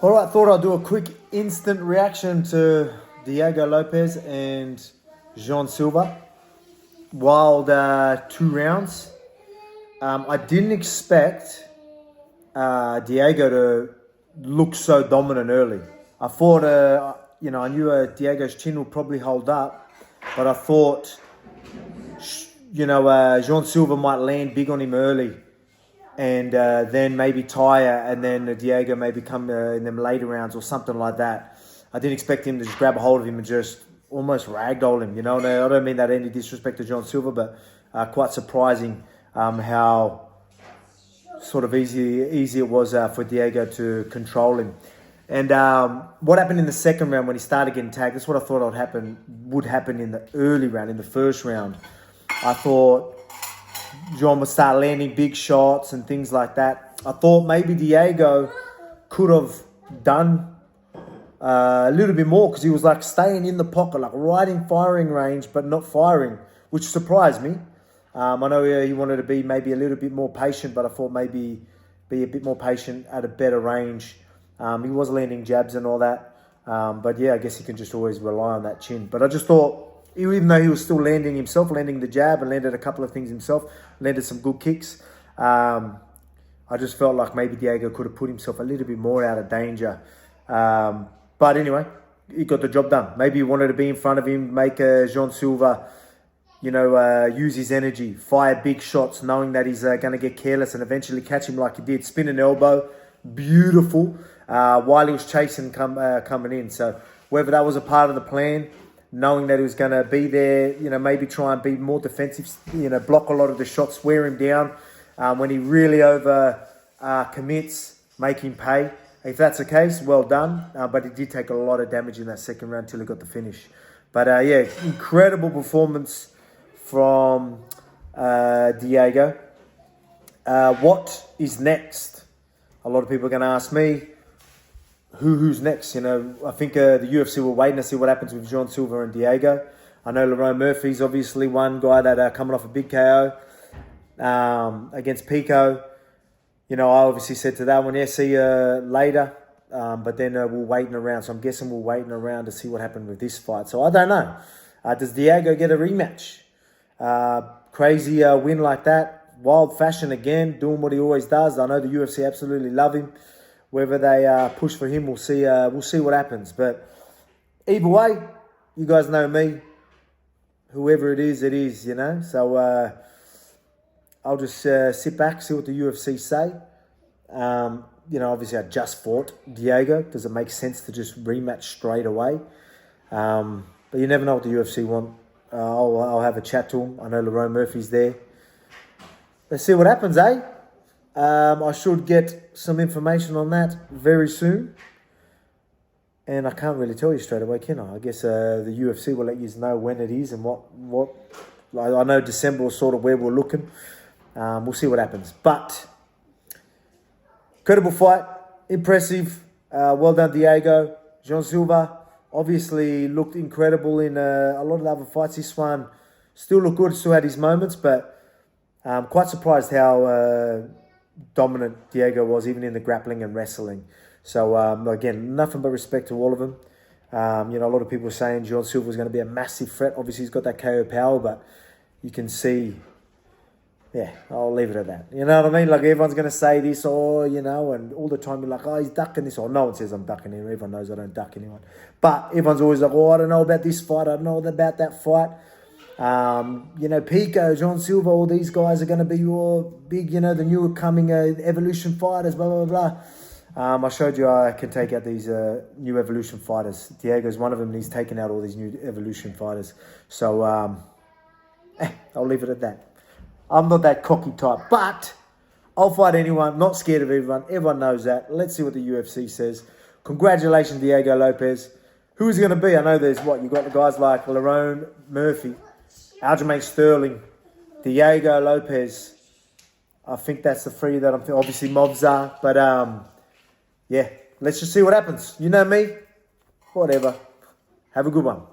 All right, thought I'd do a quick instant reaction to Diego Lopes and Jean Silva. Wild 2 rounds. I didn't expect Diego to look so dominant early. I thought, I knew Diego's chin would probably hold up, but I thought, Jean Silva might land big on him early. And then maybe tire, and then Diego maybe come in them later rounds or something like that. I didn't expect him to just grab a hold of him and just almost ragdoll him. I don't mean that any disrespect to John Silva, but quite surprising how sort of easy it was for Diego to control him. And what happened in the second round when he started getting tagged, that's what I thought would happen in the early round, in the first round. I thought John would start landing big shots and things like that. I thought maybe Diego could have done a little bit more because he was like staying in the pocket, like right in firing range, but not firing, which surprised me. I know he wanted to be maybe a little bit more patient, but I thought maybe be a bit more patient at a better range. He was landing jabs and all that. But yeah, I guess he can just always rely on that chin. But I just thought, even though he was still landing the jab and landed a couple of things himself, landed some good kicks, I just felt like maybe Diego could have put himself a little bit more out of danger. But anyway, he got the job done. Maybe he wanted to be in front of him, make Jean Silva, use his energy, fire big shots, knowing that he's going to get careless and eventually catch him like he did. Spin an elbow, beautiful, while he was chasing coming in. So whether that was a part of the plan, knowing that he was going to be there, maybe try and be more defensive, block a lot of the shots, wear him down. When he really commits, make him pay. If that's the case, well done. But he did take a lot of damage in that second round till he got the finish. But incredible performance from Diego. What is next? A lot of people are going to ask me, who's next? I think the UFC will wait and see what happens with Jean Silva and Diego. I know Lerone Murphy's obviously one guy that coming off a big KO against Pico. I obviously said to that one, see you later. But then we're waiting around. So I'm guessing we're waiting around to see what happened with this fight. So I don't know. Does Diego get a rematch? Crazy win like that. Wild fashion again, doing what he always does. I know the UFC absolutely love him. Whether they push for him, we'll see. We'll see what happens. But either way, you guys know me. Whoever it is, So I'll just sit back, see what the UFC say. Obviously I just fought Diego. Does it make sense to just rematch straight away? But you never know what the UFC want. I'll have a chat to him. I know Lerone Murphy's there. Let's see what happens, eh? I should get some information on that very soon. And I can't really tell you straight away, can I? I guess the UFC will let you know when it is and what. I know December was sort of where we're looking. We'll see what happens. But incredible fight. Impressive. Well done, Diego. Jean Silva obviously looked incredible in a lot of the other fights. This one still looked good. Still had his moments. But quite surprised how dominant Diego was, even in the grappling and wrestling. So, again, nothing but respect to all of them. A lot of people are saying Jean Silva is going to be a massive threat. Obviously, he's got that KO power, but you can see, I'll leave it at that. You know what I mean? Like, everyone's going to say this, and all the time you're like, he's ducking this, or no one says I'm ducking him. Everyone knows I don't duck anyone. But everyone's always like, I don't know about this fight. I don't know about that fight. Pico, Jean Silva, all these guys are going to be your big, the new coming evolution fighters, blah, blah, blah. I showed you I can take out these new evolution fighters. Diego's one of them, and he's taken out all these new evolution fighters. So, I'll leave it at that. I'm not that cocky type, but I'll fight anyone. Not scared of everyone. Everyone knows that. Let's see what the UFC says. Congratulations, Diego Lopes. Who is going to be? I know there's you've got the guys like Lerone Murphy, Aljamain Sterling, Diego Lopes. I think that's the three that I'm thinking. Obviously, Mobza. But, let's just see what happens. You know me. Whatever. Have a good one.